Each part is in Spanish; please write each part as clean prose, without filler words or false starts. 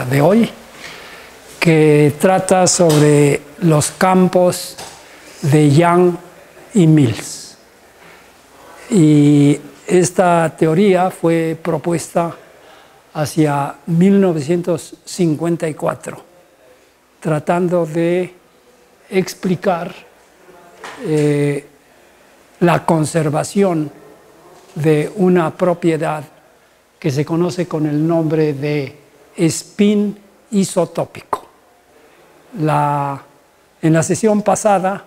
de hoy, que trata sobre los campos de Young y Mills. Y esta teoría fue propuesta hacia 1954, tratando de explicar la conservación de una propiedad que se conoce con el nombre de spin isotópico. En la sesión pasada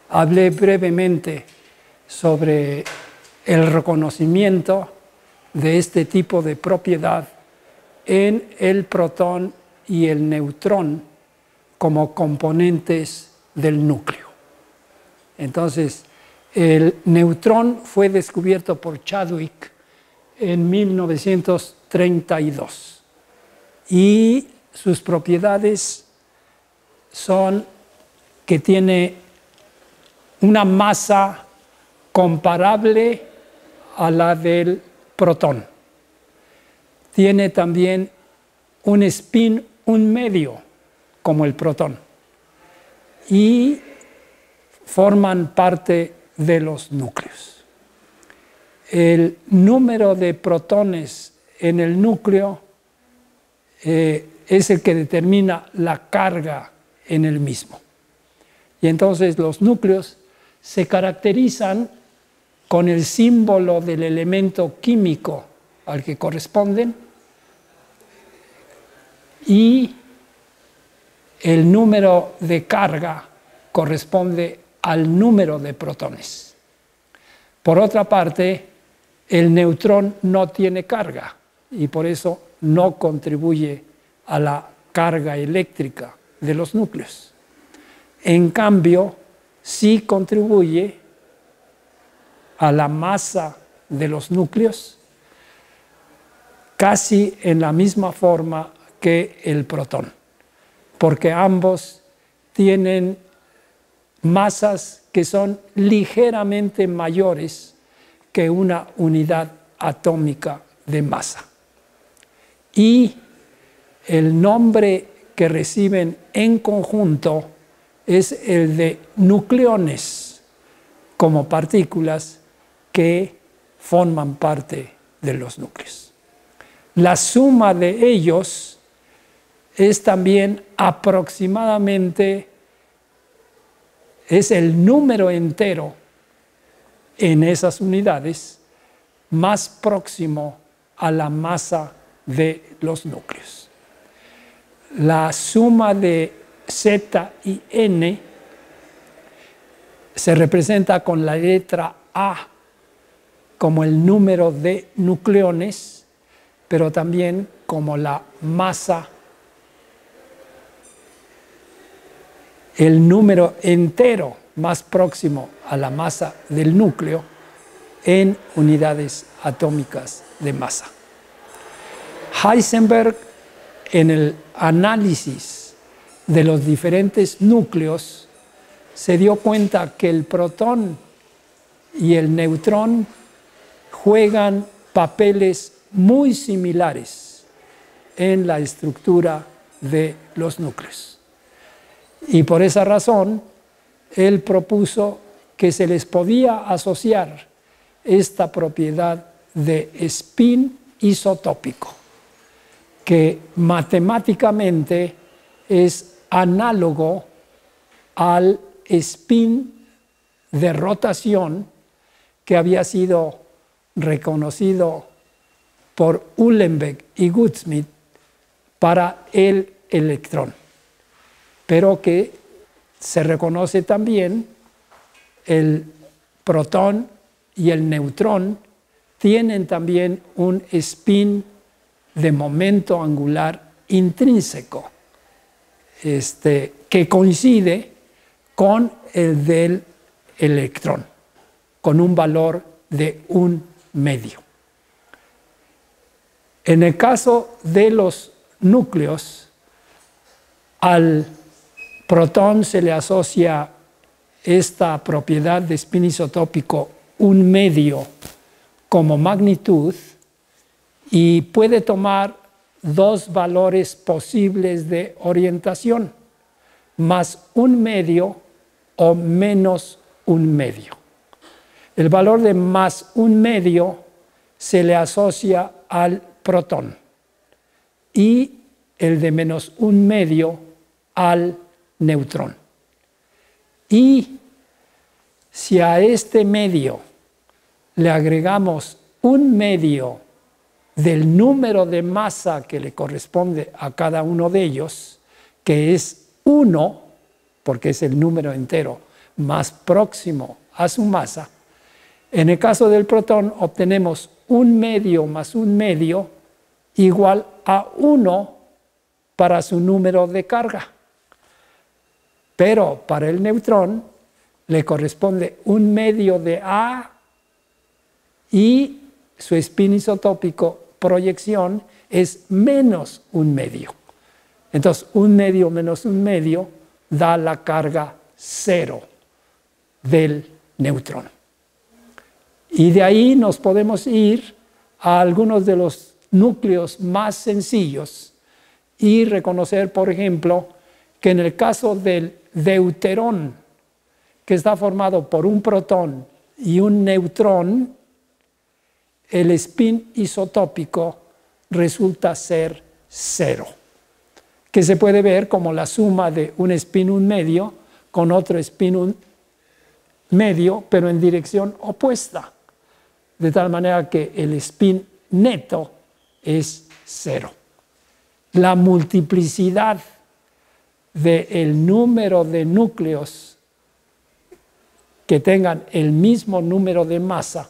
hablé brevemente sobre el reconocimiento de este tipo de propiedad en el protón y el neutrón como componentes del núcleo. Entonces, el neutrón fue descubierto por Chadwick en 1932 y sus propiedades son que tiene una masa comparable a la del protón. Tiene también un spin, un medio, como el protón. Y forman parte de los núcleos. El número de protones en el núcleo es el que determina la carga en el mismo. Y entonces los núcleos se caracterizan con el símbolo del elemento químico al que corresponden y el número de carga corresponde al número de protones. Por otra parte, el neutrón no tiene carga y por eso no contribuye a la carga eléctrica de los núcleos. En cambio, sí contribuye a la masa de los núcleos casi en la misma forma que el protón, porque ambos tienen masas que son ligeramente mayores que una unidad atómica de masa. Y el nombre que reciben en conjunto es el de nucleones, como partículas que forman parte de los núcleos. La suma de ellos es también aproximadamente, es el número entero en esas unidades más próximo a la masa de los núcleos. La suma de Z y N se representa con la letra A como el número de nucleones, pero también como la masa, el número entero más próximo a la masa del núcleo en unidades atómicas de masa. Heisenberg, en el análisis de los diferentes núcleos, se dio cuenta que el protón y el neutrón juegan papeles muy similares en la estructura de los núcleos. Y por esa razón, él propuso que se les podía asociar esta propiedad de spin isotópico, que matemáticamente es análogo al spin de rotación que había sido reconocido por Uhlenbeck y Goudsmit para el electrón, pero que se reconoce también el protón y el neutrón tienen también un spin de momento angular intrínseco, que coincide con el del electrón, con un valor de 1 medio. En el caso de los núcleos, al protón se le asocia esta propiedad de spin isotópico 1 medio como magnitud y puede tomar dos valores posibles de orientación, más un medio o menos un medio. El valor de más un medio se le asocia al protón y el de menos un medio al neutrón. Y si a este medio le agregamos un medio del número de masa que le corresponde a cada uno de ellos, que es 1, porque es el número entero más próximo a su masa, en el caso del protón obtenemos un medio más un medio igual a 1 para su número de carga. Pero para el neutrón le corresponde un medio de A y su spin isotópico proyección es menos un medio. Entonces, un medio menos un medio da la carga 0 del neutrón. Y de ahí nos podemos ir a algunos de los núcleos más sencillos y reconocer, por ejemplo, que en el caso del deuterón, que está formado por un protón y un neutrón, el spin isotópico resulta ser 0, que se puede ver como la suma de un spin un medio con otro spin un medio, pero en dirección opuesta, de tal manera que el spin neto es 0. La multiplicidad del número de núcleos que tengan el mismo número de masa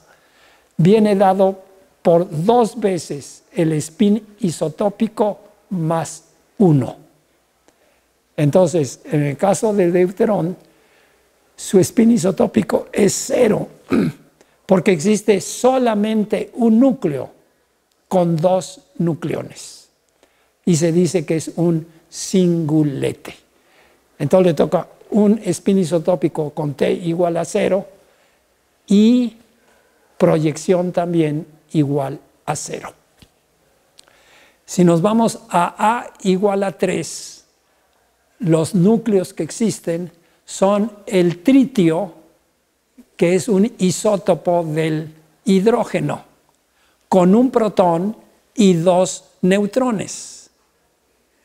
viene dado por 2 veces el spin isotópico más 1. Entonces, en el caso del deuterón, su spin isotópico es 0, porque existe solamente un núcleo con 2 nucleones. Y se dice que es un singulete. Entonces le toca un spin isotópico con T igual a 0 y proyección también igual a 0. Si nos vamos a A igual a 3, los núcleos que existen son el tritio, que es un isótopo del hidrógeno, con un protón y 2 neutrones.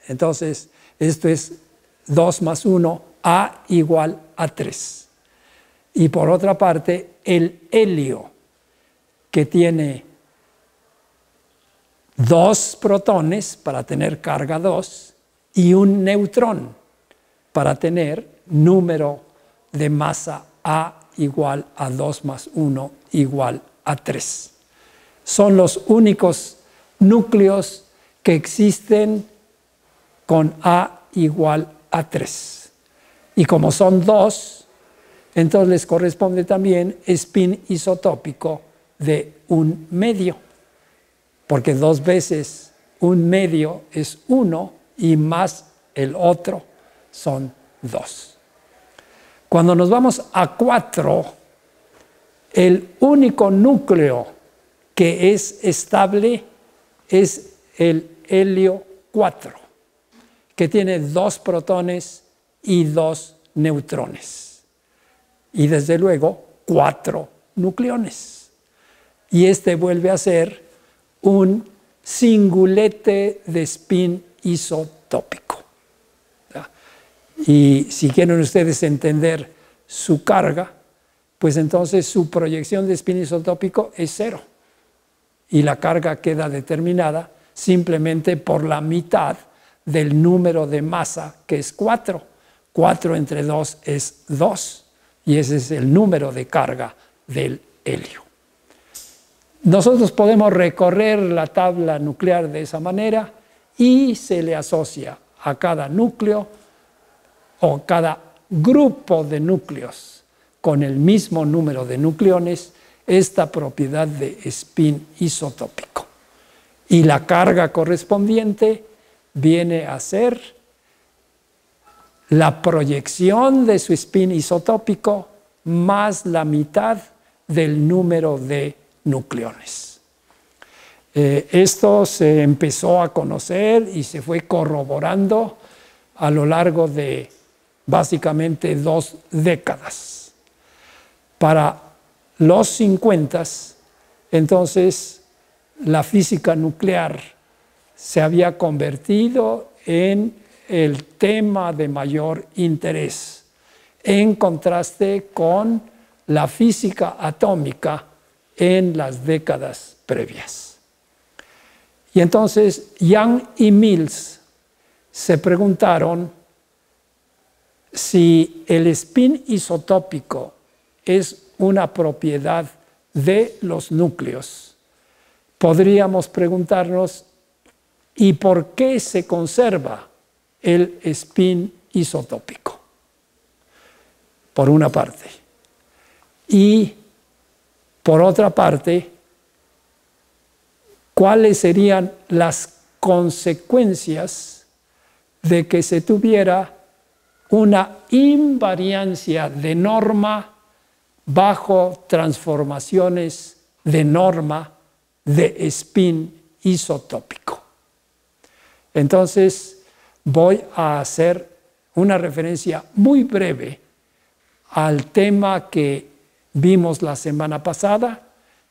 Entonces, esto es 2 más 1, A igual a 3. Y por otra parte, el helio, que tiene 2 protones para tener carga 2 y un neutrón para tener número de masa A igual a 2 más 1 igual a 3. Son los únicos núcleos que existen con A igual a 3. Y como son 2, entonces les corresponde también spin isotópico de un medio, porque 2 veces un medio es 1 y más el otro son 2. Cuando nos vamos a 4, el único núcleo que es estable es el helio 4, que tiene 2 protones y 2 neutrones. Y desde luego 4 nucleones. Y este vuelve a ser un singulete de spin isotópico. Y si quieren ustedes entender su carga, pues entonces su proyección de spin isotópico es 0. Y la carga queda determinada simplemente por la mitad del número de masa, que es 4. 4 entre 2 es 2. Y ese es el número de carga del helio. Nosotros podemos recorrer la tabla nuclear de esa manera y se le asocia a cada núcleo o cada grupo de núcleos con el mismo número de nucleones esta propiedad de spin isotópico. Y la carga correspondiente viene a ser la proyección de su spin isotópico más la mitad del número de nucleones. Esto se empezó a conocer y se fue corroborando a lo largo de básicamente 2 décadas. Para los 50, entonces, la física nuclear se había convertido en el tema de mayor interés, en contraste con la física atómica en las décadas previas. Y entonces Young y Mills se preguntaron si el spin isotópico es una propiedad de los núcleos. Podríamos preguntarnos, ¿y por qué se conserva el spin isotópico? Por una parte. Y por otra parte, ¿cuáles serían las consecuencias de que se tuviera una invariancia de norma bajo transformaciones de norma de spin isotópico? Entonces, voy a hacer una referencia muy breve al tema que vimos la semana pasada,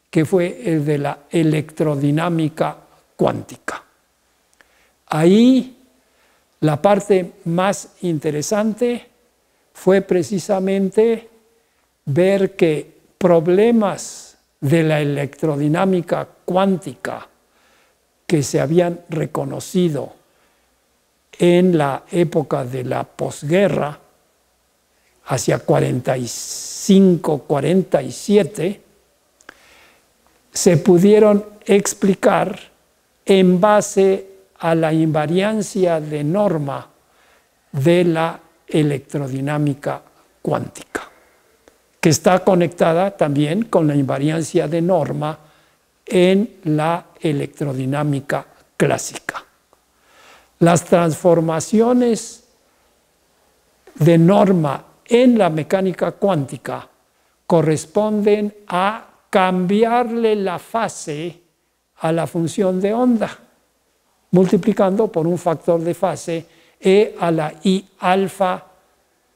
que fue el de la electrodinámica cuántica. Ahí la parte más interesante fue precisamente ver que problemas de la electrodinámica cuántica que se habían reconocido en la época de la posguerra, hacia 45, 47, se pudieron explicar en base a la invariancia de norma de la electrodinámica cuántica, que está conectada también con la invariancia de norma en la electrodinámica clásica. Las transformaciones de norma en la mecánica cuántica corresponden a cambiarle la fase a la función de onda, multiplicando por un factor de fase e a la I alfa,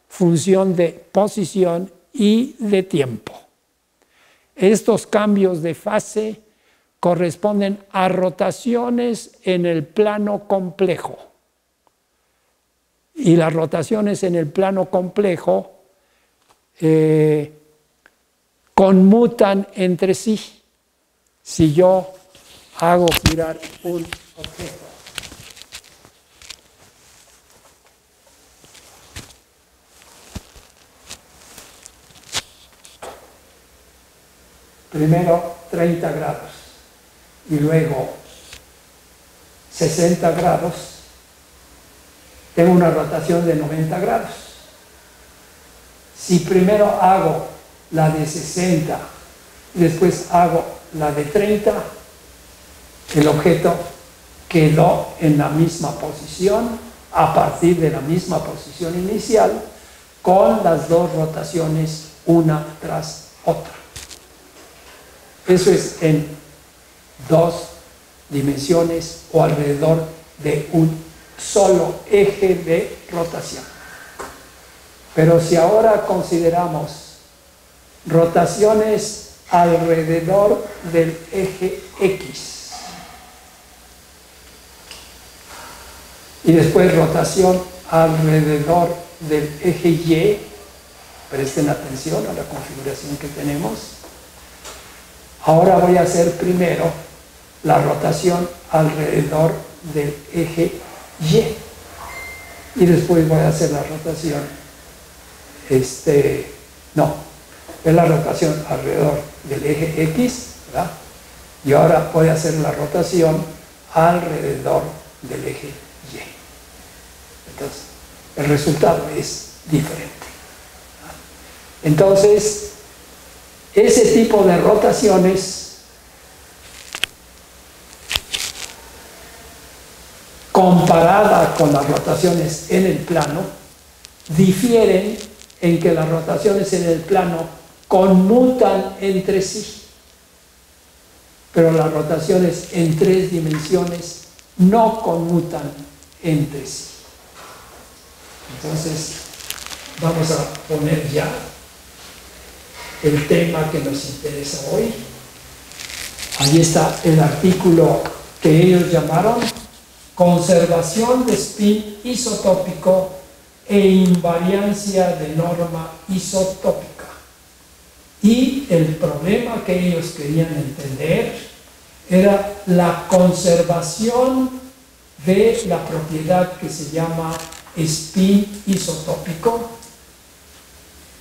función de posición y de tiempo. Estos cambios de fase corresponden a rotaciones en el plano complejo. Y las rotaciones en el plano complejo conmutan entre sí. Si yo hago girar un objeto primero 30 grados y luego 60 grados, tengo una rotación de 90 grados. Si primero hago la de 60 y después hago la de 30, el objeto quedó en la misma posición a partir de la misma posición inicial, con las dos rotaciones una tras otra. Eso es en 2 dimensiones o alrededor de un solo eje de rotación. Pero si ahora consideramos rotaciones alrededor del eje X y después rotación alrededor del eje Y, presten atención a la configuración que tenemos. Ahora voy a hacer primero la rotación alrededor del eje Y después voy a hacer la rotación es la rotación alrededor del eje X, ¿verdad? Y ahora voy a hacer la rotación alrededor del eje Y. Entonces, el resultado es diferente, ¿verdad? Entonces, ese tipo de rotaciones comparada con las rotaciones en el plano, difieren en que las rotaciones en el plano conmutan entre sí. pero las rotaciones en 3 dimensiones no conmutan entre sí. Entonces, vamos a poner ya el tema que nos interesa hoy. Ahí está el artículo que ellos llamaron Conservación de spin isotópico e invariancia de norma isotópica. Y el problema que ellos querían entender era la conservación de la propiedad que se llama spin isotópico,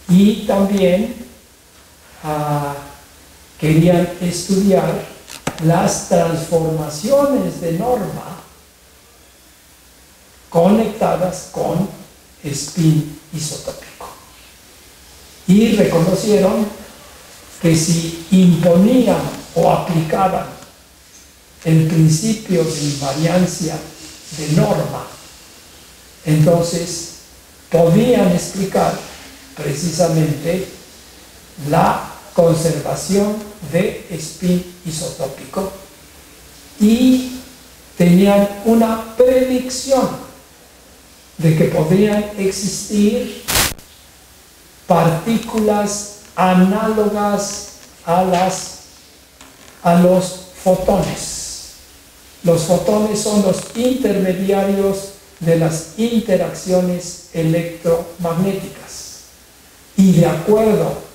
y también querían estudiar las transformaciones de norma conectadas con spin isotópico. Y reconocieron que si imponían o aplicaban el principio de invariancia de norma, entonces podían explicar precisamente la conservación de spin isotópico, y tenían una predicción de que podrían existir partículas análogas a los fotones. Los fotones son los intermediarios de las interacciones electromagnéticas, y de acuerdo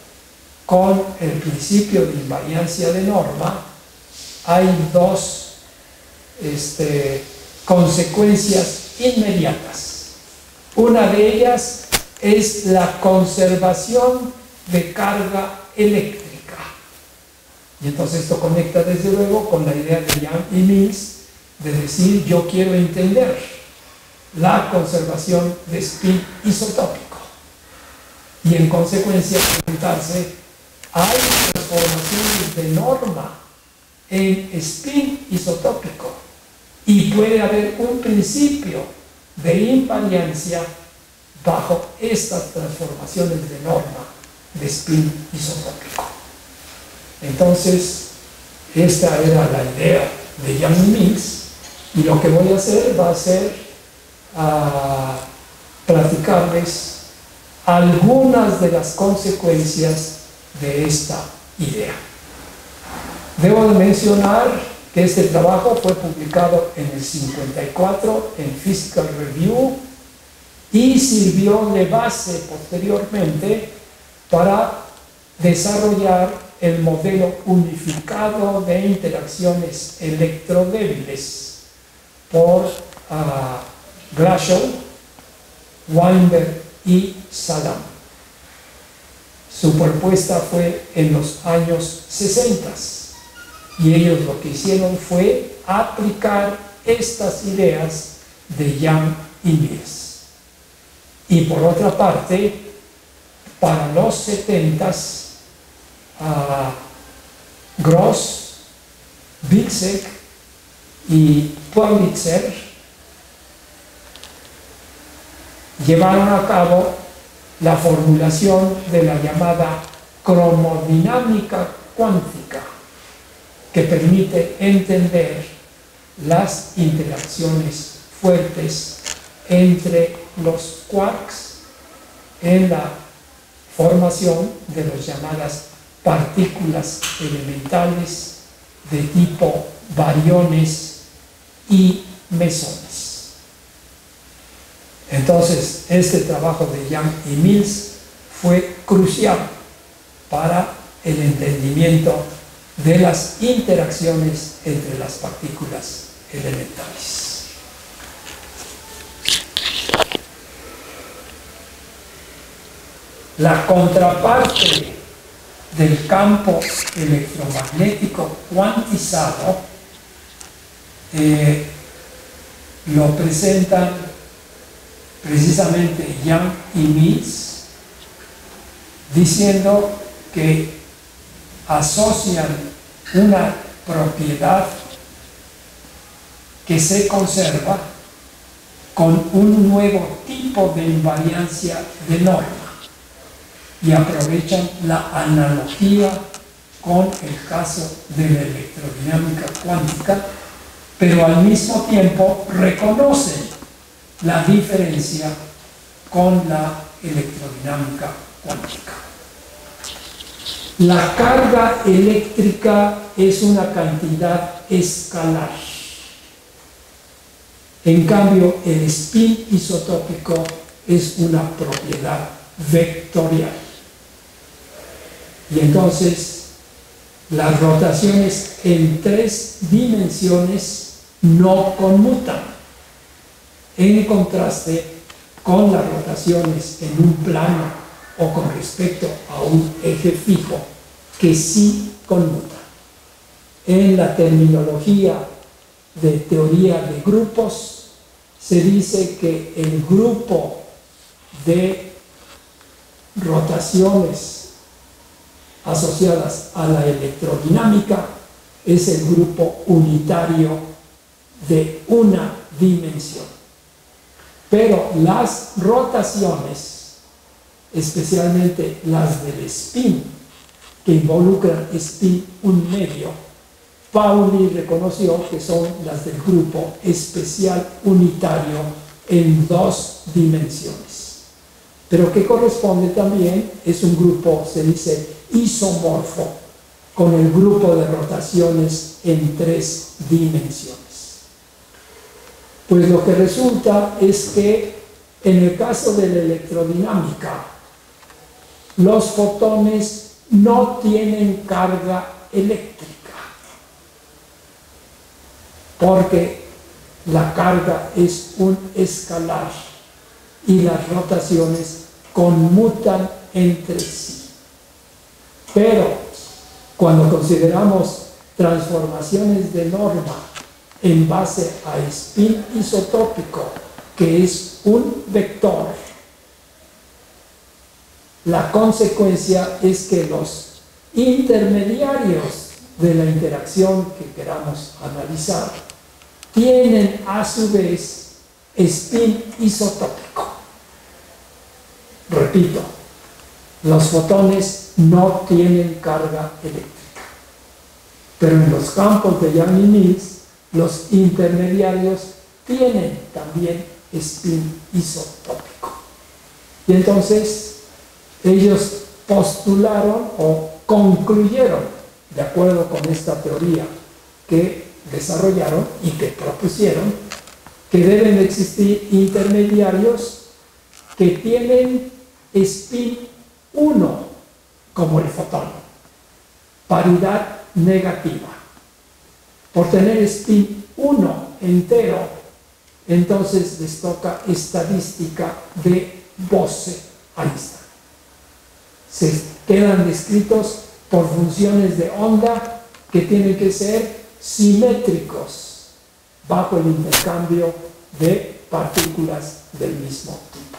con el principio de invariancia de norma hay dos consecuencias inmediatas. Una de ellas es la conservación de carga eléctrica. Y entonces esto conecta desde luego con la idea de Young y Mills de decir: yo quiero entender la conservación de spin isotópico. Y en consecuencia preguntarse: ¿hay transformaciones de norma en spin isotópico? Y puede haber un principio de invariancia bajo estas transformaciones de norma de spin isotópico. Entonces, esta era la idea de Young y Mills, y lo que voy a hacer va a ser platicarles algunas de las consecuencias de esta idea. Debo de mencionar que este trabajo fue publicado en el 54 en Physical Review y sirvió de base posteriormente para desarrollar el modelo unificado de interacciones electrodébiles por Glashow, Weinberg y Salam. Su propuesta fue en los años 60, y ellos lo que hicieron fue aplicar estas ideas de Young y Mills. Y por otra parte, para los 70s, Gross, Witzek y Pulitzer llevaron a cabo la formulación de la llamada cromodinámica cuántica, que permite entender las interacciones fuertes entre los quarks en la formación de las llamadas partículas elementales de tipo bariones y mesones. Entonces, este trabajo de Young y Mills fue crucial para el entendimiento de las interacciones entre las partículas elementales. La contraparte del campo electromagnético cuantizado lo presentan precisamente Young y Mills, diciendo que asocian una propiedad que se conserva con un nuevo tipo de invariancia de norma, y aprovechan la analogía con el caso de la electrodinámica cuántica, pero al mismo tiempo reconocen la diferencia con la electrodinámica cuántica. La carga eléctrica es una cantidad escalar. En cambio, el spin isotópico es una propiedad vectorial. Y entonces, las rotaciones en 3 dimensiones no conmutan, en contraste con las rotaciones en un plano o con respecto a un eje fijo, que sí conmutan. En la terminología de teoría de grupos, se dice que el grupo de rotaciones asociadas a la electrodinámica es el grupo unitario de una dimensión. Pero las rotaciones, especialmente las del spin, que involucran spin un medio, Pauli reconoció que son las del grupo especial unitario en 2 dimensiones. Pero que corresponde también, es un grupo, se dice, isomorfo, con el grupo de rotaciones en 3 dimensiones. Pues lo que resulta es que en el caso de la electrodinámica, los fotones no tienen carga eléctrica, porque la carga es un escalar y las rotaciones conmutan entre sí. Pero cuando consideramos transformaciones de norma en base a spin isotópico, que es un vector, la consecuencia es que los intermediarios de la interacción que queramos analizar tienen a su vez spin isotópico. Repito, los fotones no tienen carga eléctrica, pero en los campos de Yang y Mills, los intermediarios tienen también spin isotópico. Y entonces ellos postularon o concluyeron, de acuerdo con esta teoría que desarrollaron y que propusieron, que deben existir intermediarios que tienen spin 1 como el fotón, paridad negativa. Por tener spin 1 entero, entonces les toca estadística de Bose-Einstein. Se quedan descritos por funciones de onda que tienen que ser simétricos bajo el intercambio de partículas del mismo tipo.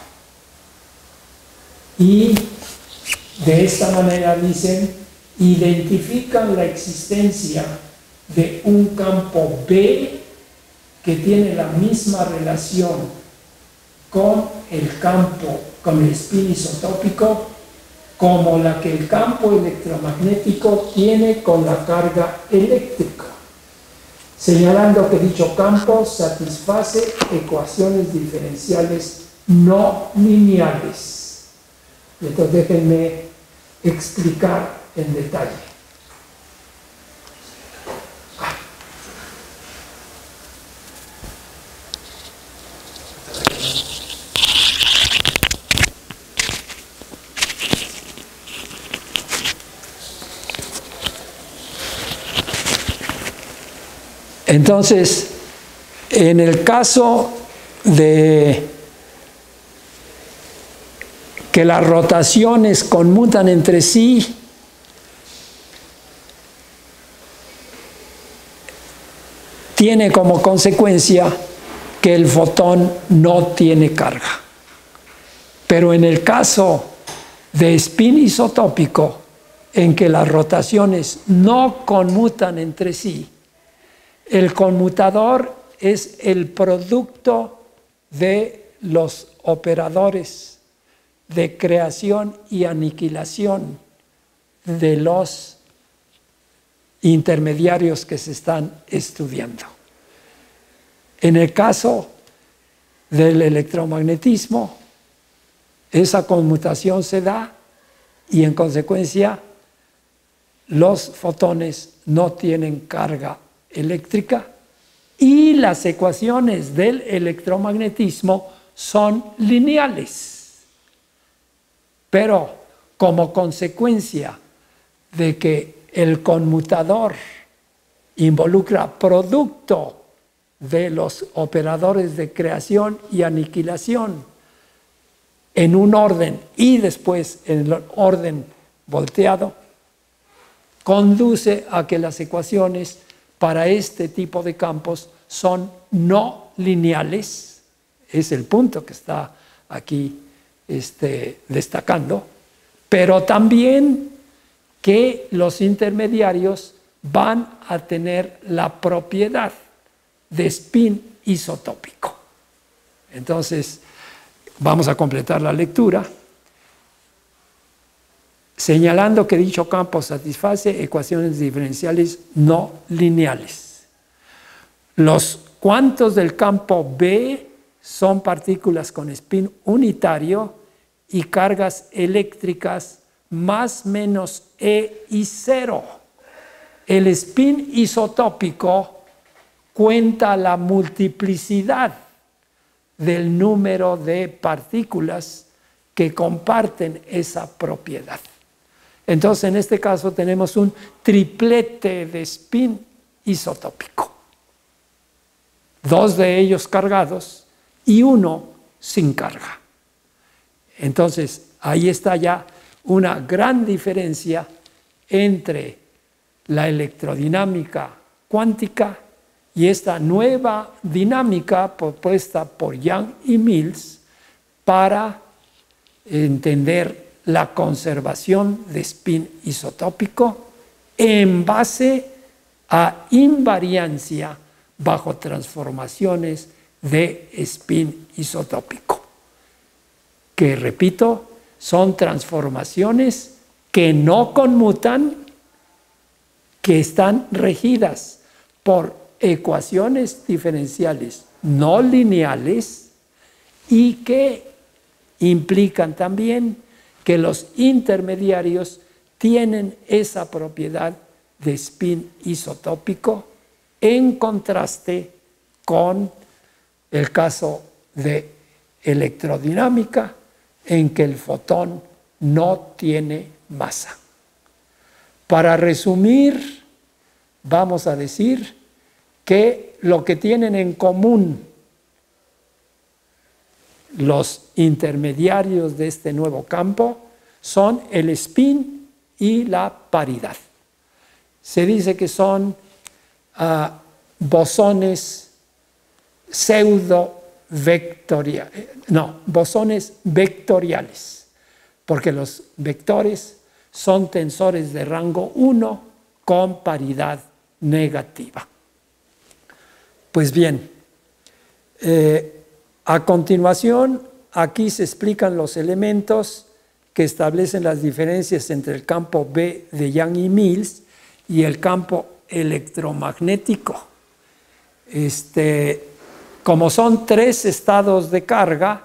Y de esta manera, dicen, identifican la existencia de un campo B que tiene la misma relación con el campo, con el spin isotópico, como la que el campo electromagnético tiene con la carga eléctrica, señalando que dicho campo satisface ecuaciones diferenciales no lineales. Entonces déjenme explicar en detalle. Entonces, en el caso de que las rotaciones conmutan entre sí, tiene como consecuencia que el fotón no tiene carga. Pero en el caso de spin isotópico, en que las rotaciones no conmutan entre sí, el conmutador es el producto de los operadores de creación y aniquilación de los intermediarios que se están estudiando. En el caso del electromagnetismo, esa conmutación se da y en consecuencia los fotones no tienen carga eléctrica y las ecuaciones del electromagnetismo son lineales. Pero como consecuencia de que el conmutador involucra producto de los operadores de creación y aniquilación en un orden y después en el orden volteado, conduce a que las ecuaciones para este tipo de campos son no lineales. Es el punto que está aquí destacando, pero también que los intermediarios van a tener la propiedad de spin isotópico. Entonces, vamos a completar la lectura, señalando que dicho campo satisface ecuaciones diferenciales no lineales. Los cuantos del campo B son partículas con spin unitario y cargas eléctricas más menos E y cero. El spin isotópico cuenta la multiplicidad del número de partículas que comparten esa propiedad. Entonces, en este caso tenemos un triplete de spin isotópico. 2 de ellos cargados y 1 sin carga. Entonces, ahí está ya una gran diferencia entre la electrodinámica cuántica y esta nueva dinámica propuesta por Young y Mills para entender la conservación de spin isotópico en base a invariancia bajo transformaciones de spin isotópico, que repito, son transformaciones que no conmutan, que están regidas por ecuaciones diferenciales no lineales y que implican también que los intermediarios tienen esa propiedad de spin isotópico en contraste con el caso de electrodinámica en que el fotón no tiene masa. Para resumir, vamos a decir que lo que tienen en común los intermediarios de este nuevo campo son el spin y la paridad. Se dice que son bosones bosones vectoriales, porque los vectores son tensores de rango 1 con paridad negativa. Pues bien, a continuación, aquí se explican los elementos que establecen las diferencias entre el campo B de Young y Mills y el campo electromagnético. Como son 3 estados de carga,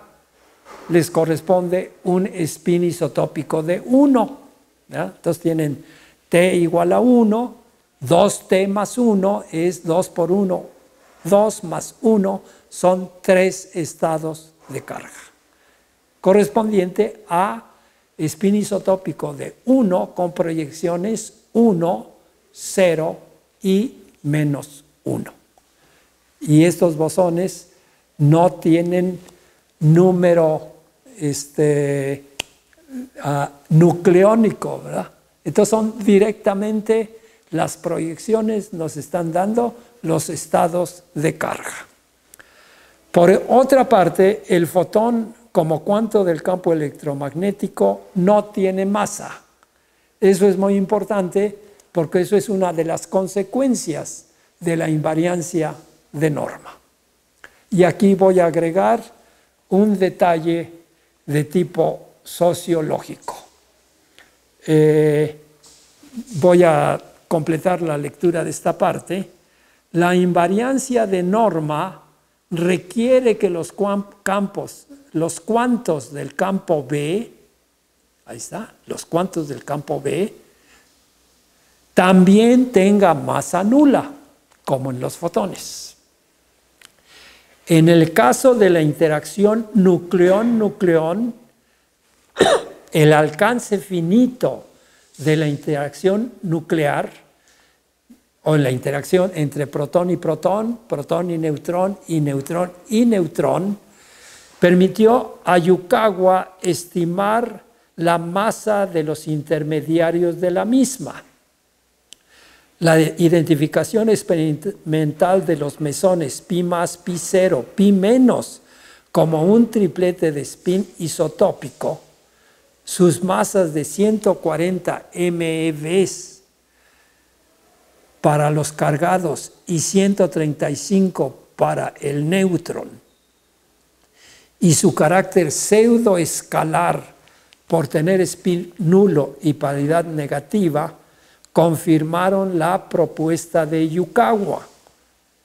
les corresponde un spin isotópico de 1. ¿Ya? Entonces tienen T igual a 1, 2T más 1 es 2 por 1, 2 más 1 son 3 estados de carga, correspondiente a spin isotópico de 1 con proyecciones 1, 0 y menos 1. Y estos bosones no tienen número nucleónico, ¿verdad? Entonces son directamente las proyecciones, nos están dando los estados de carga. Por otra parte, el fotón como cuanto del campo electromagnético no tiene masa. Eso es muy importante porque eso es una de las consecuencias de la invariancia de norma. Y aquí voy a agregar un detalle de tipo sociológico. Voy a completar la lectura de esta parte, la invariancia de norma requiere que los cuantos del campo B, ahí está, los cuantos del campo B, también tenga masa nula, como en los fotones. En el caso de la interacción nucleón-nucleón, el alcance finito de la interacción nuclear, o en la interacción entre protón y protón, protón y neutrón, y neutrón y neutrón, permitió a Yukawa estimar la masa de los intermediarios de la misma. La identificación experimental de los mesones pi más, pi cero, pi menos, como un triplete de spin isotópico, sus masas de 140 MeV para los cargados y 135 para el neutrón, y su carácter pseudoescalar por tener spin nulo y paridad negativa, confirmaron la propuesta de Yukawa.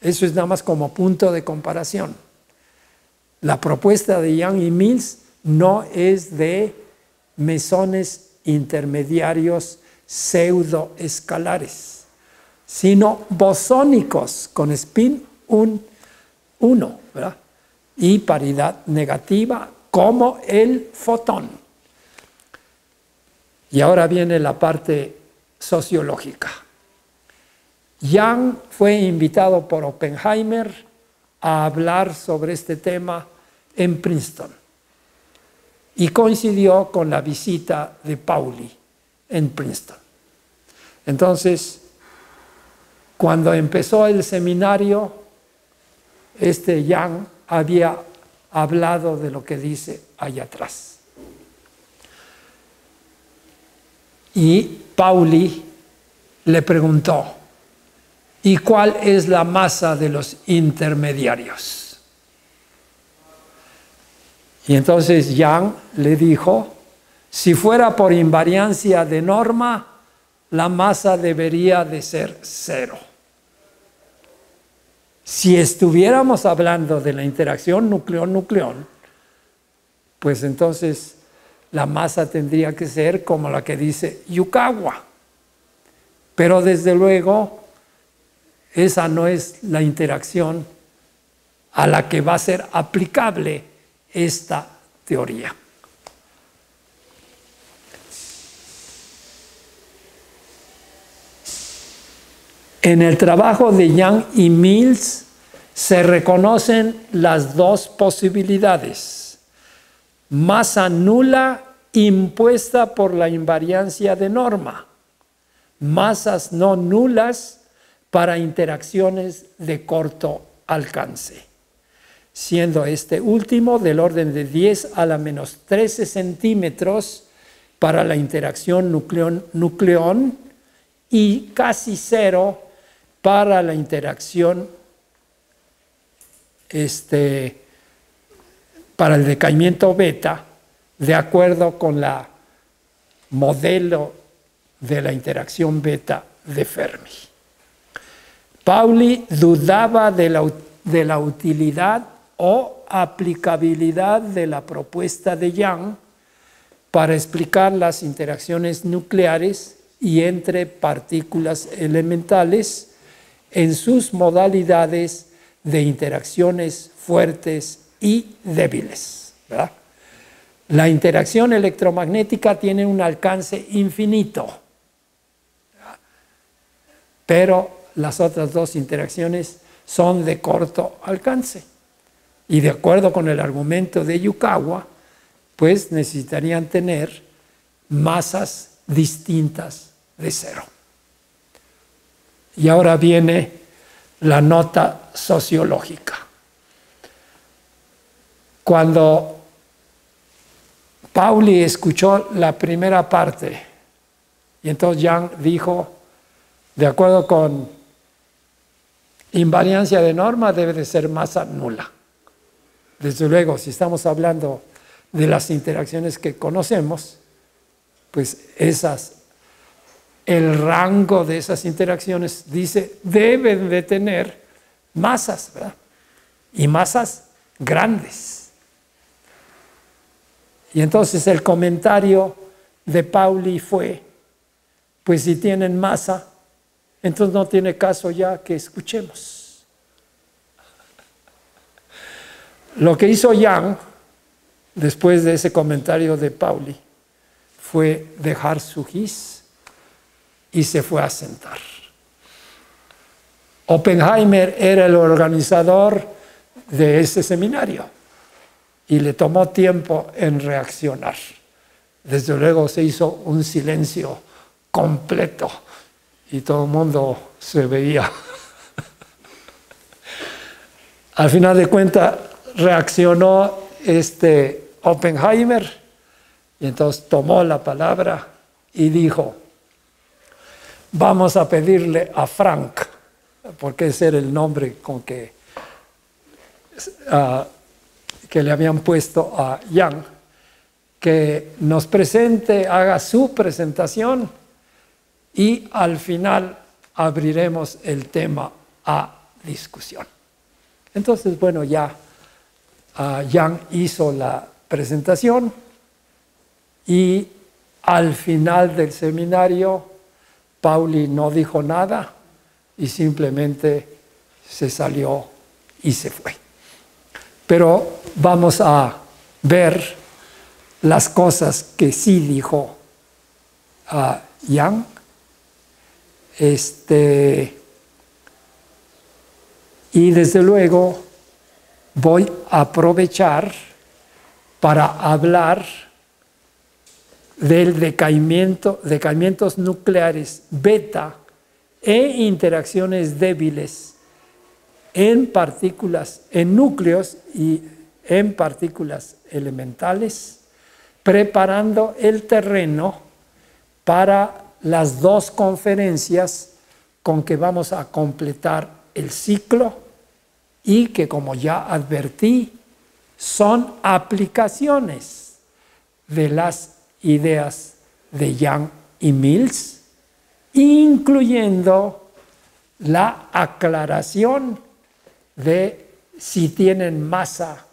Eso es nada más como punto de comparación. La propuesta de Young y Mills no es de mesones intermediarios pseudoescalares, sino bosónicos con spin 1, ¿verdad? Y paridad negativa como el fotón. Y ahora viene la parte sociológica. Young fue invitado por Oppenheimer a hablar sobre este tema en Princeton y coincidió con la visita de Pauli en Princeton. Entonces, cuando empezó el seminario, Young había hablado de lo que dice allá atrás. Y Pauli le preguntó, ¿y cuál es la masa de los intermediarios? Y entonces Young le dijo, si fuera por invariancia de norma, la masa debería de ser 0. Si estuviéramos hablando de la interacción nucleón-nucleón, pues entonces la masa tendría que ser como la que dice Yukawa. Pero desde luego, esa no es la interacción a la que va a ser aplicable esta teoría. En el trabajo de Young y Mills se reconocen las dos posibilidades: masa nula impuesta por la invariancia de norma, masas no nulas para interacciones de corto alcance, siendo este último del orden de 10 a la menos 13 centímetros para la interacción nucleón-nucleón y casi 0 para la interacción para el decaimiento beta, de acuerdo con la modelo de la interacción beta de Fermi. Pauli dudaba de la utilidad o aplicabilidad de la propuesta de Young para explicar las interacciones nucleares y entre partículas elementales en sus modalidades de interacciones fuertes y débiles, ¿verdad? La interacción electromagnética tiene un alcance infinito, ¿verdad? Pero las otras dos interacciones son de corto alcance. Y de acuerdo con el argumento de Yukawa, pues necesitarían tener masas distintas de 0. Y ahora viene la nota sociológica. Cuando Pauli escuchó la primera parte, y entonces Young dijo, de acuerdo con invariancia de norma, debe de ser masa nula. Desde luego, si estamos hablando de las interacciones que conocemos, pues el rango de esas interacciones, dice, deben de tener masas, ¿verdad? Y masas grandes. Y entonces el comentario de Pauli fue, pues si tienen masa, entonces no tiene caso ya que escuchemos. Lo que hizo Young, después de ese comentario de Pauli, fue dejar su GIS y se fue a sentar. Oppenheimer era el organizador de ese seminario y le tomó tiempo en reaccionar. Desde luego se hizo un silencio completo y todo el mundo se veía. Al final de cuentas reaccionó Oppenheimer y entonces tomó la palabra y dijo, vamos a pedirle a Frank, porque ese era el nombre con que le habían puesto a Young, que nos presente, haga su presentación y al final abriremos el tema a discusión. Entonces, bueno, ya Young hizo la presentación y al final del seminario Pauli no dijo nada y simplemente se salió y se fue. Pero vamos a ver las cosas que sí dijo Young. Y desde luego voy a aprovechar para hablar del decaimientos nucleares beta e interacciones débiles en partículas, en núcleos y en partículas elementales, preparando el terreno para las dos conferencias con que vamos a completar el ciclo y que, como ya advertí, son aplicaciones de las ideas de Young y Mills, incluyendo la aclaración de si tienen masa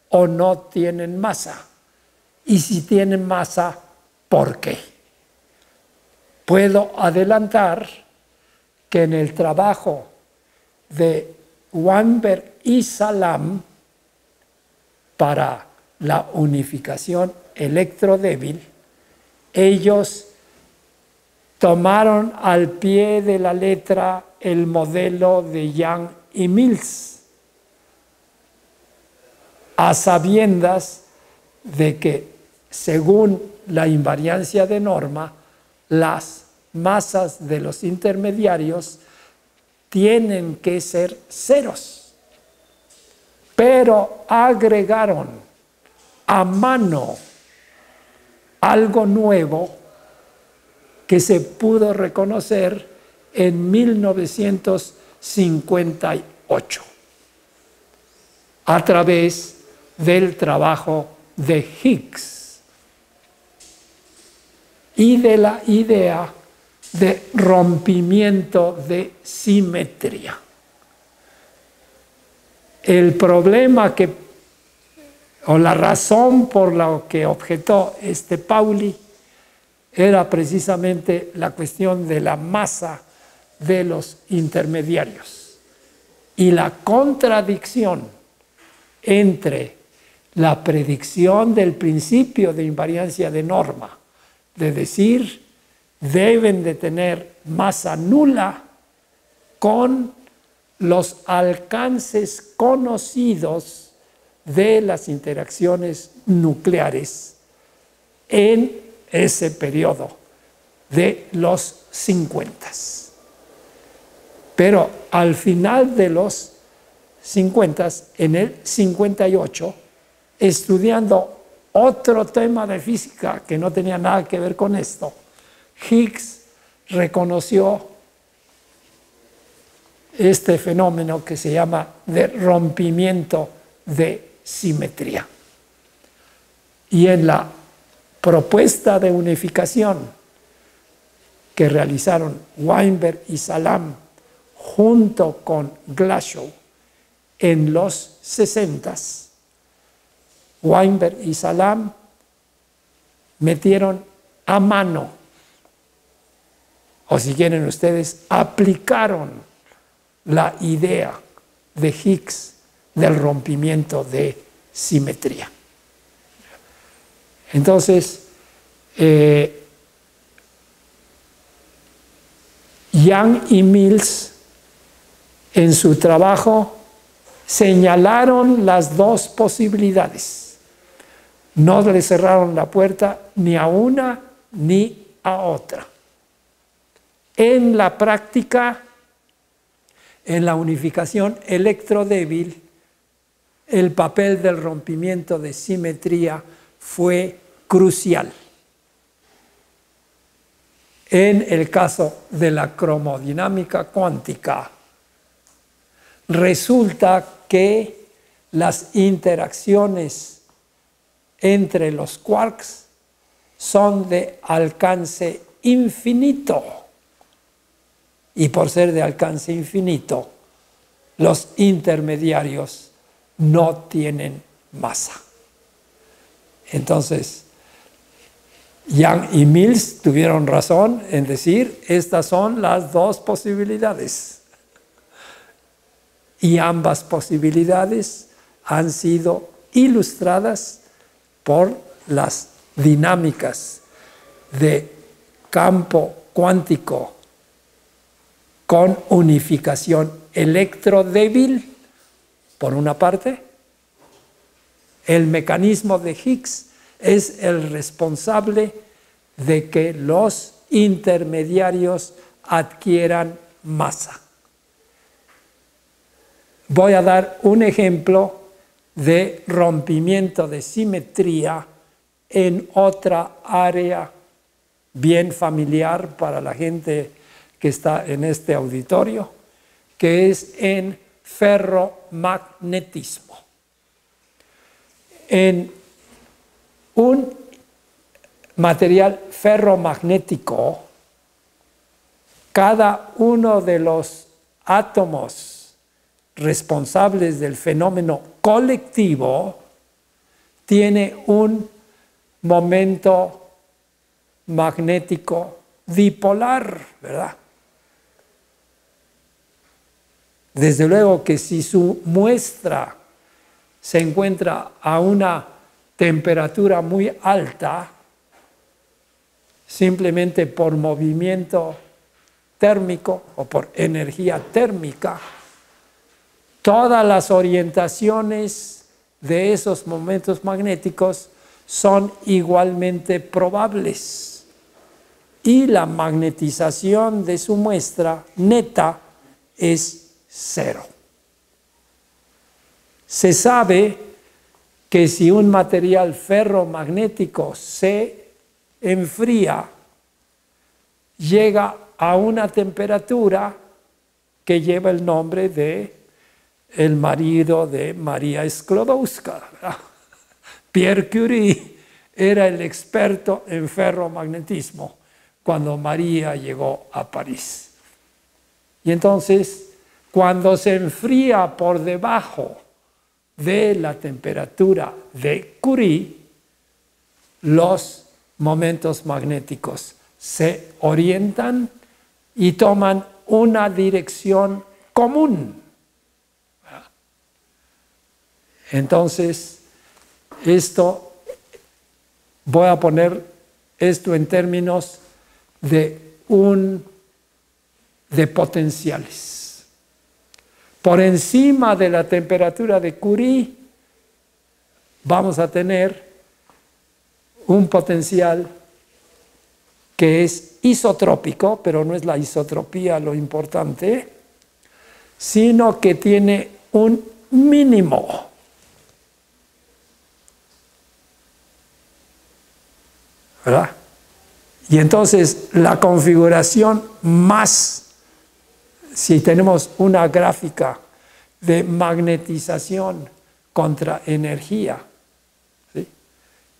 o no tienen masa, y si tienen masa, ¿por qué? Puedo adelantar que en el trabajo de Weinberg y Salam para la unificación electrodébil, ellos tomaron al pie de la letra el modelo de Young y Mills, a sabiendas de que, según la invariancia de norma, las masas de los intermediarios tienen que ser ceros, pero agregaron a mano algo nuevo que se pudo reconocer en 1958 a través del trabajo de Higgs y de la idea de rompimiento de simetría. El problema o la razón por la que objetó Pauli era precisamente la cuestión de la masa de los intermediarios y la contradicción entre la predicción del principio de invariancia de norma, de decir deben de tener masa nula, con los alcances conocidos de las interacciones nucleares en ese periodo de los 50. Pero al final de los 50, en el 58, estudiando otro tema de física que no tenía nada que ver con esto, Higgs reconoció este fenómeno que se llama de rompimiento de simetría. Y en la propuesta de unificación que realizaron Weinberg y Salam junto con Glashow en los 60s. Weinberg y Salam metieron a mano, o si quieren ustedes, aplicaron la idea de Higgs del rompimiento de simetría. Entonces, Young y Mills en su trabajo señalaron las dos posibilidades. No le cerraron la puerta ni a una ni a otra. En la práctica, en la unificación electrodébil, el papel del rompimiento de simetría fue crucial. En el caso de la cromodinámica cuántica, resulta que las interacciones entre los quarks son de alcance infinito. Y por ser de alcance infinito, los intermediarios no tienen masa. Entonces, Young y Mills tuvieron razón en decir, estas son las dos posibilidades. Y ambas posibilidades han sido ilustradas por las dinámicas de campo cuántico con unificación electrodébil, por una parte. El mecanismo de Higgs es el responsable de que los intermediarios adquieran masa. Voy a dar un ejemplo de rompimiento de simetría en otra área bien familiar para la gente que está en este auditorio, que es en ferromagnetismo. En un material ferromagnético, cada uno de los átomos responsables del fenómeno colectivo tiene un momento magnético dipolar, ¿verdad? Desde luego que si su muestra se encuentra a una temperatura muy alta, simplemente por movimiento térmico o por energía térmica, todas las orientaciones de esos momentos magnéticos son igualmente probables y la magnetización de su muestra neta es 0. Se sabe que si un material ferromagnético se enfría, llega a una temperatura que lleva el nombre de el marido de María Sklodowska, ¿verdad? Pierre Curie era el experto en ferromagnetismo cuando María llegó a París. Y entonces, cuando se enfría por debajo de la temperatura de Curie, los momentos magnéticos se orientan y toman una dirección común. Entonces, voy a poner esto en términos de potenciales. Por encima de la temperatura de Curie, vamos a tener un potencial que es isotrópico, pero no es la isotropía lo importante, sino que tiene un mínimo. ¿Verdad? Y entonces la configuración más, si tenemos una gráfica de magnetización contra energía, ¿sí?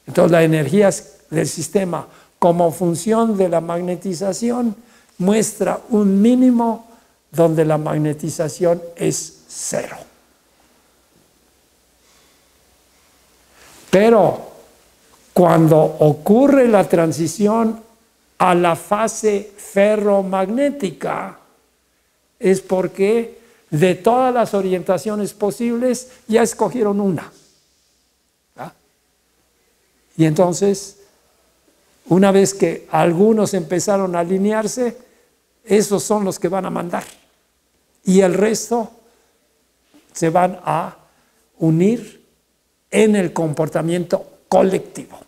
Entonces la energía del sistema como función de la magnetización muestra un mínimo donde la magnetización es 0. Pero cuando ocurre la transición a la fase ferromagnética, es porque de todas las orientaciones posibles ya escogieron una. ¿Ah? Y entonces, una vez que algunos empezaron a alinearse, esos son los que van a mandar. Y el resto se van a unir en el comportamiento colectivo.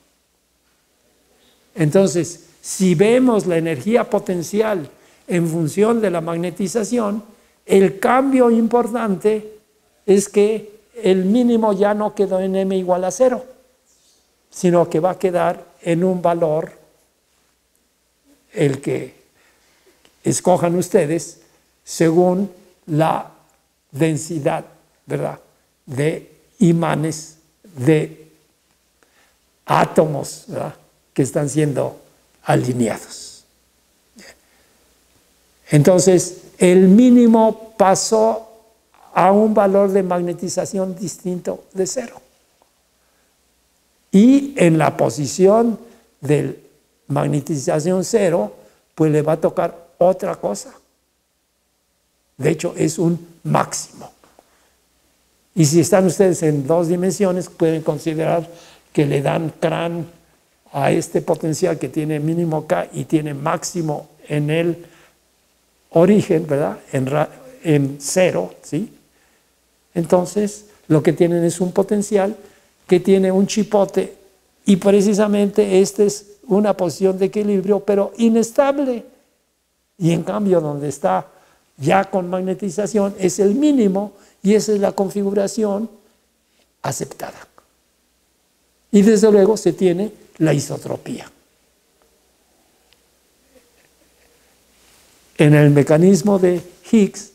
Entonces, si vemos la energía potencial en función de la magnetización, el cambio importante es que el mínimo ya no quedó en m igual a 0, sino que va a quedar en un valor, el que escojan ustedes, según la densidad, ¿verdad?, de imanes, de átomos, ¿verdad?, que están siendo alineados. Entonces, el mínimo pasó a un valor de magnetización distinto de 0. Y en la posición de magnetización 0, pues le va a tocar otra cosa. De hecho, es un máximo. Y si están ustedes en 2 dimensiones, pueden considerar que le dan crán a este potencial que tiene mínimo K y tiene máximo en el origen, ¿verdad?, en 0, ¿sí? Entonces, lo que tienen es un potencial que tiene un chipote, y precisamente esta es una posición de equilibrio, pero inestable. Y en cambio, donde está ya con magnetización, es el mínimo, y esa es la configuración aceptada. Y desde luego se tiene la isotropía. En el mecanismo de Higgs,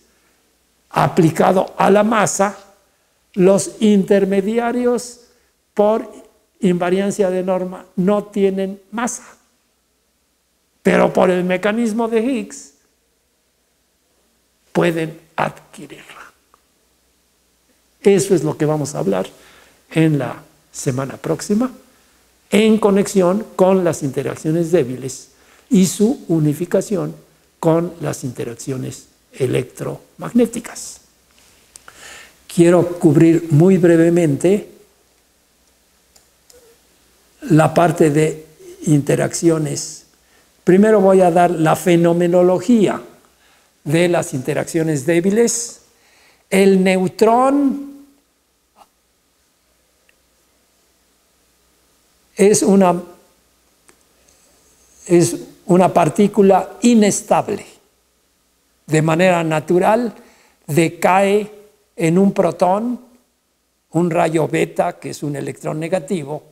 aplicado a la masa, los intermediarios por invariancia de norma no tienen masa. Pero por el mecanismo de Higgs pueden adquirirla. Eso es lo que vamos a hablar en la semana próxima, en conexión con las interacciones débiles y su unificación con las interacciones electromagnéticas. Quiero cubrir muy brevemente la parte de interacciones. Primero voy a dar la fenomenología de las interacciones débiles. El neutrón es una partícula inestable. De manera natural decae en un protón, un rayo beta, que es un electrón negativo,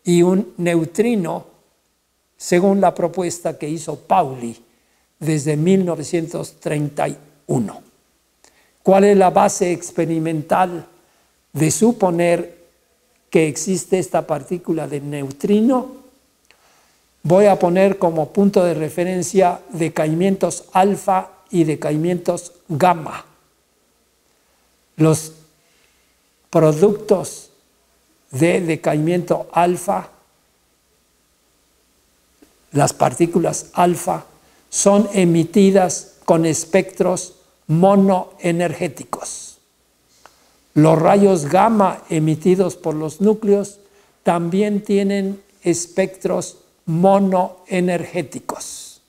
y un neutrino, según la propuesta que hizo Pauli desde 1931. ¿Cuál es la base experimental de suponer que existe esta partícula de neutrino? Voy a poner como punto de referencia decaimientos alfa y decaimientos gamma. Los productos de decaimiento alfa, las partículas alfa, son emitidas con espectros monoenergéticos. Los rayos gamma emitidos por los núcleos también tienen espectros monoenergéticos.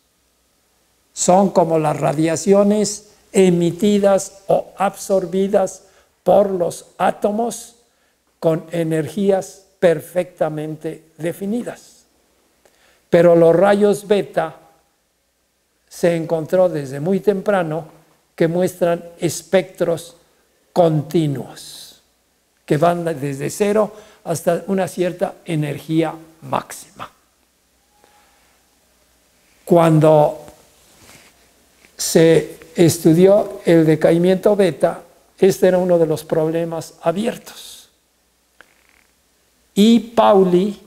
Son como las radiaciones emitidas o absorbidas por los átomos con energías perfectamente definidas. Pero los rayos beta se encontró desde muy temprano que muestran espectros continuos, que van desde 0 hasta una cierta energía máxima. Cuando se estudió el decaimiento beta, este era uno de los problemas abiertos. Y Pauli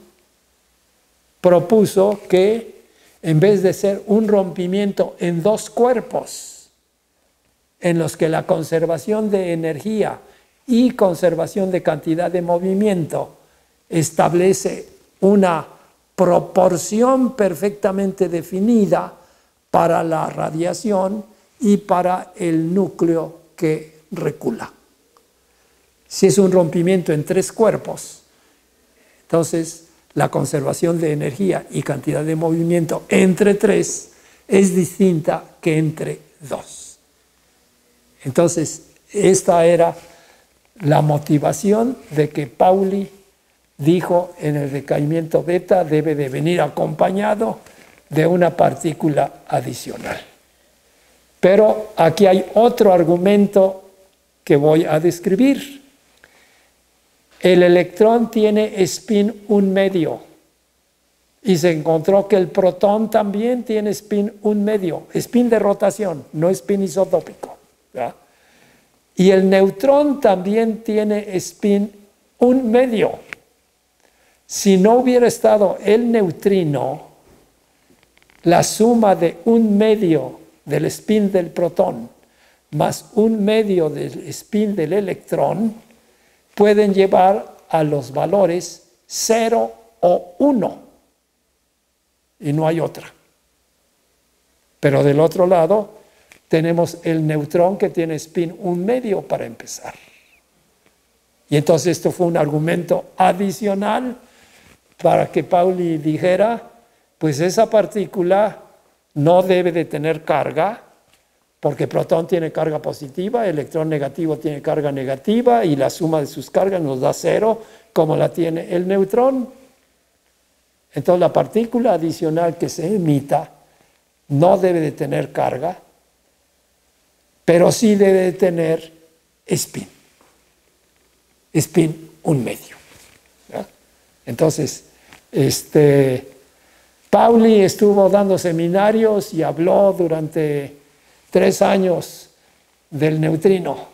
propuso que en vez de ser un rompimiento en dos cuerpos, en los que la conservación de energía y conservación de cantidad de movimiento establece una proporción perfectamente definida para la radiación y para el núcleo que recula. Si es un rompimiento en tres cuerpos, entonces la conservación de energía y cantidad de movimiento entre tres es distinta que entre dos. Entonces, esta era la motivación de que Pauli dijo en el decaimiento beta debe de venir acompañado de una partícula adicional. Pero aquí hay otro argumento que voy a describir. El electrón tiene spin 1/2 y se encontró que el protón también tiene spin 1/2, spin de rotación, no spin isotópico, ¿verdad? Y el neutrón también tiene spin 1/2. Si no hubiera estado el neutrino, la suma de 1/2 del spin del protón más 1/2 del spin del electrón pueden llevar a los valores 0 o 1 y no hay otra. Pero del otro lado tenemos el neutrón que tiene spin 1/2 para empezar. Y entonces esto fue un argumento adicional para que Pauli dijera, pues esa partícula no debe de tener carga, porque protón tiene carga positiva, electrón negativo tiene carga negativa, y la suma de sus cargas nos da 0, como la tiene el neutrón. Entonces la partícula adicional que se emita no debe de tener carga, pero sí debe de tener spin 1/2. ¿Ya? Entonces, Pauli estuvo dando seminarios y habló durante 3 años del neutrino,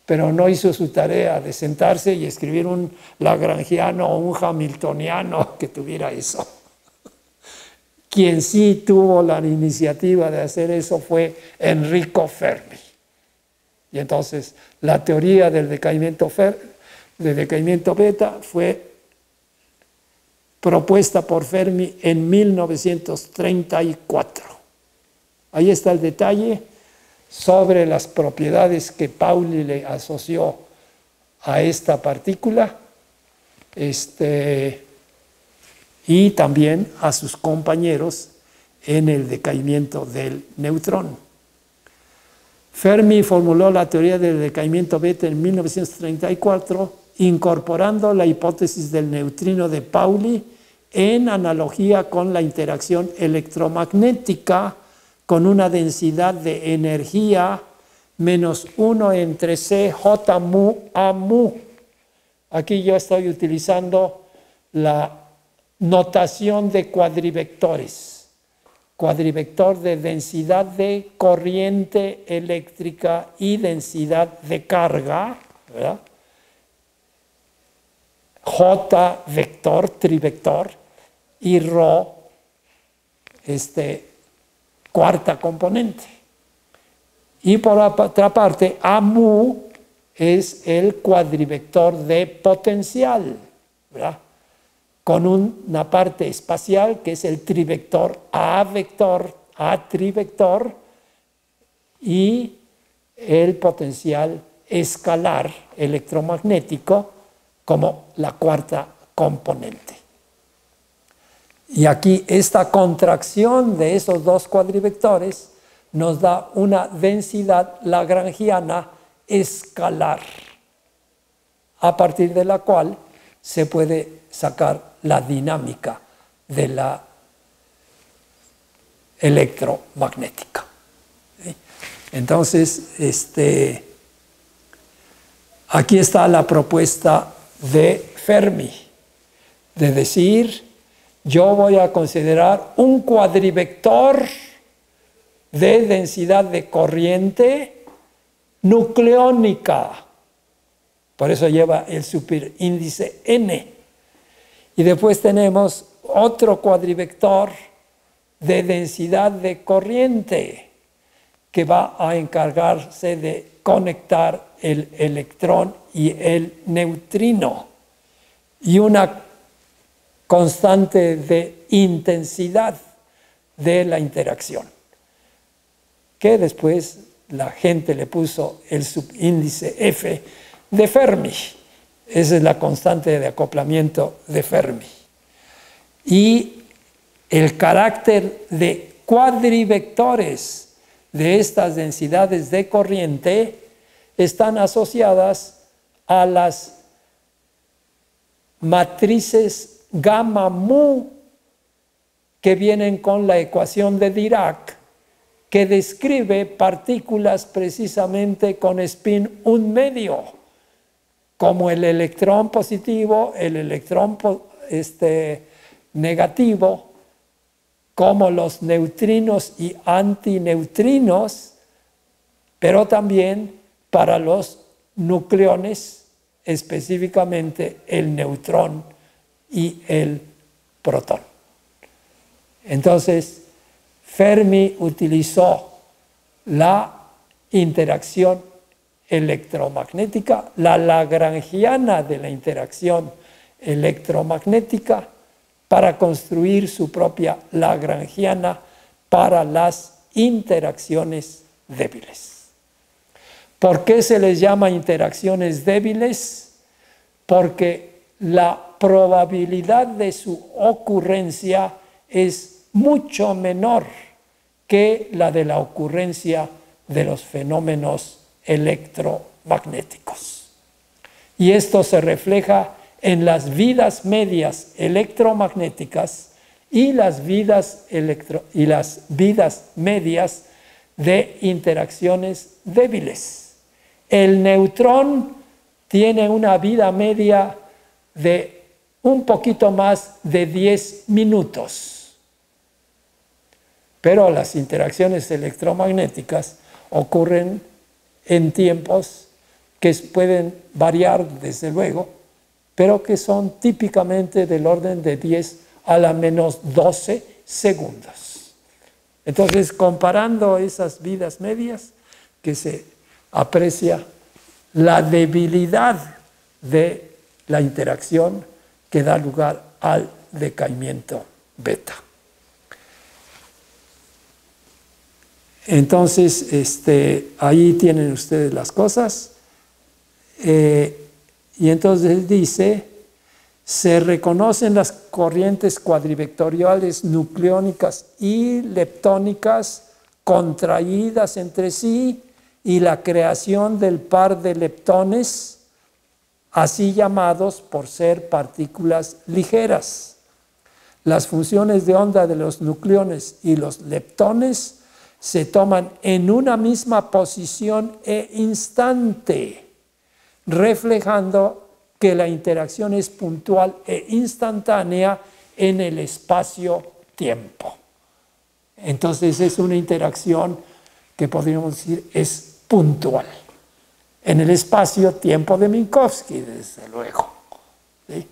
pero no hizo su tarea de sentarse y escribir un lagrangiano o un hamiltoniano que tuviera eso. Quien sí tuvo la iniciativa de hacer eso fue Enrico Fermi. Y entonces la teoría del decaimiento beta fue propuesta por Fermi en 1934. Ahí está el detalle sobre las propiedades que Pauli le asoció a esta partícula, y también a sus compañeros en el decaimiento del neutrón. Fermi formuló la teoría del decaimiento beta en 1934, incorporando la hipótesis del neutrino de Pauli en analogía con la interacción electromagnética con una densidad de energía menos 1 entre CJ mu A mu. Aquí yo estoy utilizando la notación de cuadrivectores. Cuadrivector de densidad de corriente eléctrica y densidad de carga, ¿verdad? J vector, trivector, y ρ, cuarta componente. Y por otra parte, A mu es el cuadrivector de potencial, ¿verdad? Con una parte espacial que es el trivector A vector, A trivector, y el potencial escalar electromagnético como la cuarta componente. Y aquí esta contracción de esos dos cuadrivectores nos da una densidad lagrangiana escalar, a partir de la cual se puede sacar la dinámica de la electromagnética. ¿Sí? Entonces, aquí está la propuesta de Fermi, de decir, yo voy a considerar un cuadrivector de densidad de corriente nucleónica. Por eso lleva el superíndice N. Y después tenemos otro cuadrivector de densidad de corriente, que va a encargarse de conectar el electrón y el neutrino, y una constante de intensidad de la interacción, que después la gente le puso el subíndice F de Fermi. Esa es la constante de acoplamiento de Fermi. Y el carácter de cuadrivectores de estas densidades de corriente están asociadas a las matrices gamma mu que vienen con la ecuación de Dirac, que describe partículas precisamente con spin 1/2, como el electrón positivo, el electrón negativo, como los neutrinos y antineutrinos, pero también para los nucleones, específicamente el neutrón y el protón. Entonces, Fermi utilizó la interacción electromagnética, la lagrangiana de la interacción electromagnética, para construir su propia lagrangiana para las interacciones débiles. ¿Por qué se les llama interacciones débiles? Porque la probabilidad de su ocurrencia es mucho menor que la de la ocurrencia de los fenómenos electromagnéticos. Y esto se refleja en las vidas medias electromagnéticas y las vidas medias de interacciones débiles. El neutrón tiene una vida media de un poquito más de 10 minutos. Pero las interacciones electromagnéticas ocurren en tiempos que pueden variar, desde luego, pero que son típicamente del orden de 10 a la menos 12 segundos. Entonces, comparando esas vidas medias, que se aprecia la debilidad de la interacción que da lugar al decaimiento beta. Entonces, ahí tienen ustedes las cosas. Y entonces dice, se reconocen las corrientes cuadrivectoriales nucleónicas y leptónicas contraídas entre sí y la creación del par de leptones, así llamados por ser partículas ligeras. Las funciones de onda de los nucleones y los leptones se toman en una misma posición e instante, reflejando que la interacción es puntual e instantánea en el espacio-tiempo. Entonces es una interacción que podríamos decir es puntual. En el espacio-tiempo de Minkowski, desde luego. ¿Sí?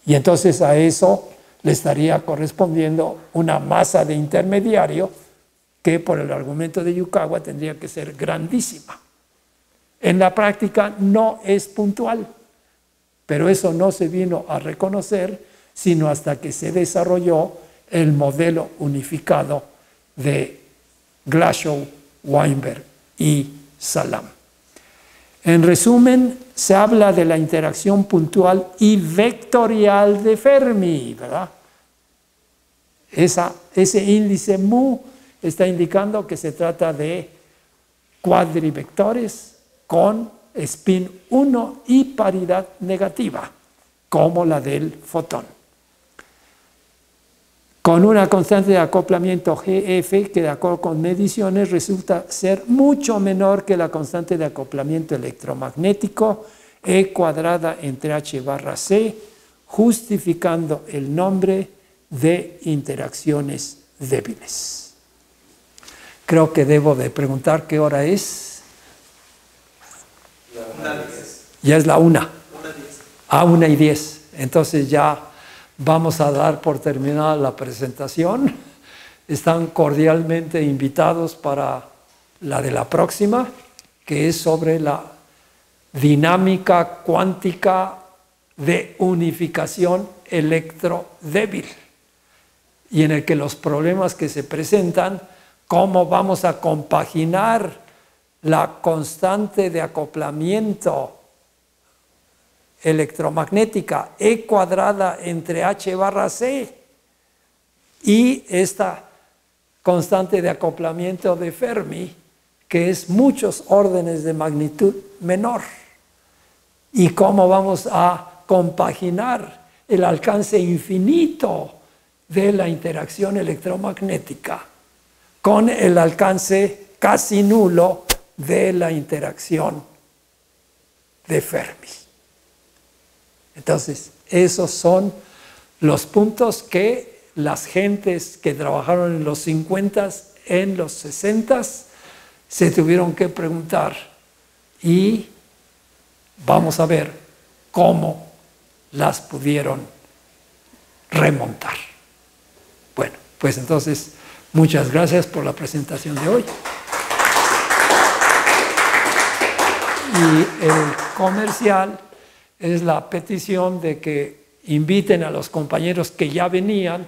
Y entonces a eso le estaría correspondiendo una masa de intermediario que por el argumento de Yukawa tendría que ser grandísima. En la práctica no es puntual, pero eso no se vino a reconocer sino hasta que se desarrolló el modelo unificado de Glashow, Weinberg y Salam. En resumen, se habla de la interacción puntual y vectorial de Fermi, ¿verdad? Ese índice mu está indicando que se trata de cuadrivectores con spin 1 y paridad negativa, como la del fotón. Con una constante de acoplamiento GF que de acuerdo con mediciones resulta ser mucho menor que la constante de acoplamiento electromagnético E cuadrada entre H barra C, justificando el nombre de interacciones débiles. Creo que debo de preguntar qué hora es. Ya es la 1. 1:10. Entonces ya vamos a dar por terminada la presentación están cordialmente invitados para la de la próxima, que es sobre la dinámica cuántica de unificación electrodébil, y en el que los problemas que se presentan, cómo vamos a compaginar la constante de acoplamiento electromagnética E cuadrada entre H barra C y esta constante de acoplamiento de Fermi, que es muchos órdenes de magnitud menor, y cómo vamos a compaginar el alcance infinito de la interacción electromagnética con el alcance casi nulo de la interacción de Fermi. Entonces, esos son los puntos que las gentes que trabajaron en los 50s, en los 60s, se tuvieron que preguntar, y vamos a ver cómo las pudieron remontar. Bueno, pues entonces, muchas gracias por la presentación de hoy. Y el comercial es la petición de que inviten a los compañeros que ya venían,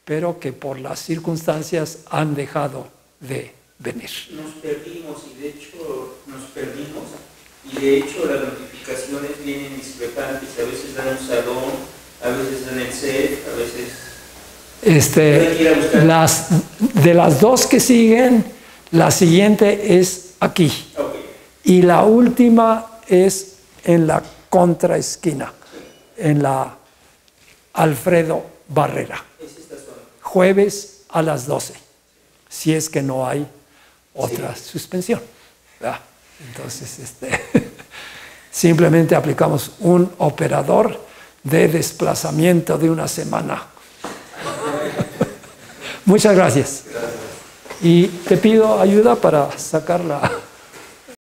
pero que por las circunstancias han dejado de venir. Nos perdimos y de hecho las notificaciones vienen discrepantes, a veces dan un salón, a veces dan el set, a veces... de las dos que siguen, la siguiente es aquí. Okay. Y la última es en la contraesquina, en la Alfredo Barrera. Jueves a las 12, si es que no hay otra suspensión. Entonces, simplemente aplicamos un operador de desplazamiento de una semana. Muchas gracias. Y te pido ayuda para sacar la...